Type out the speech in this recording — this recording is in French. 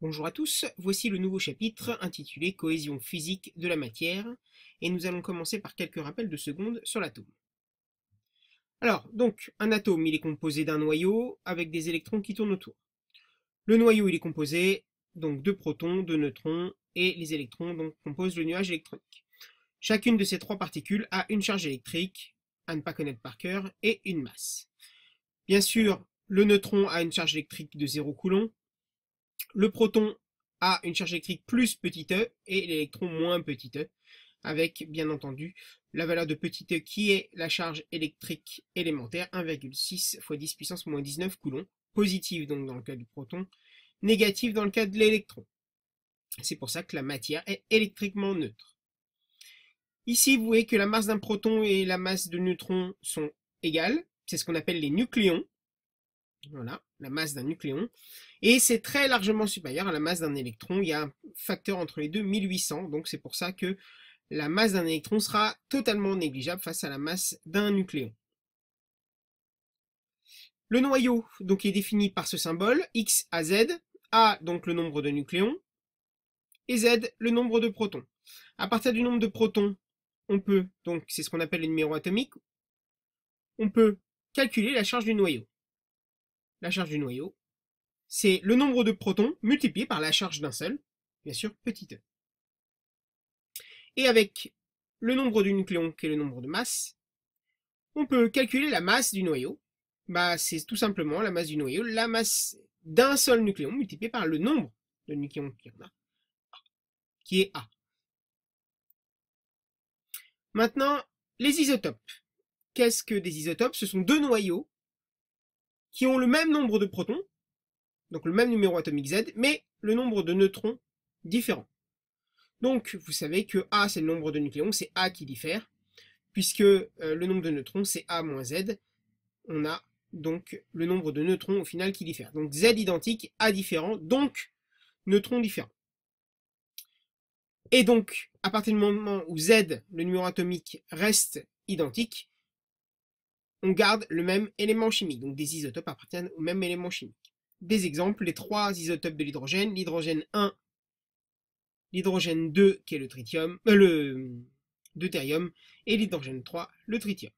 Bonjour à tous, voici le nouveau chapitre intitulé Cohésion physique de la matière, et nous allons commencer par quelques rappels de secondes sur l'atome. Alors, donc, un atome, il est composé d'un noyau avec des électrons qui tournent autour. Le noyau, il est composé donc de protons, de neutrons, et les électrons donc composent le nuage électronique. Chacune de ces trois particules a une charge électrique, à ne pas connaître par cœur, et une masse. Bien sûr, le neutron a une charge électrique de 0 coulomb, le proton a une charge électrique plus petit e et l'électron moins petit e, avec bien entendu la valeur de petit e qui est la charge électrique élémentaire 1,6 x 10 puissance moins 19 coulombs, positive donc dans le cas du proton, négative dans le cas de l'électron. C'est pour ça que la matière est électriquement neutre. Ici, vous voyez que la masse d'un proton et la masse de neutrons sont égales, c'est ce qu'on appelle les nucléons. Voilà, la masse d'un nucléon. Et c'est très largement supérieur à la masse d'un électron. Il y a un facteur entre les deux, 1800. Donc c'est pour ça que la masse d'un électron sera totalement négligeable face à la masse d'un nucléon. Le noyau donc, est défini par ce symbole, X à Z. A donc le nombre de nucléons. Et Z le nombre de protons. À partir du nombre de protons, on peut, donc c'est ce qu'on appelle le numéro atomique, on peut calculer la charge du noyau. La charge du noyau, c'est le nombre de protons multiplié par la charge d'un seul, bien sûr, petit e. Et avec le nombre du nucléon, qui est le nombre de masses, on peut calculer la masse du noyau. C'est tout simplement la masse du noyau, la masse d'un seul nucléon multiplié par le nombre de nucléons qu'il y en a, qui est A. Maintenant, les isotopes. Qu'est-ce que des isotopes? Ce sont deux noyaux qui ont le même nombre de protons, donc le même numéro atomique Z, mais le nombre de neutrons différent. Donc, vous savez que A, c'est le nombre de nucléons, c'est A qui diffère, puisque le nombre de neutrons, c'est A moins Z. On a donc le nombre de neutrons au final qui diffère. Donc Z identique, A différent, donc neutrons différents. Et donc, à partir du moment où Z, le numéro atomique, reste identique, on garde le même élément chimique. Donc des isotopes appartiennent au même élément chimique. Des exemples, les trois isotopes de l'hydrogène, l'hydrogène 1, l'hydrogène 2 qui est le tritium, le deutérium, et l'hydrogène 3, le tritium.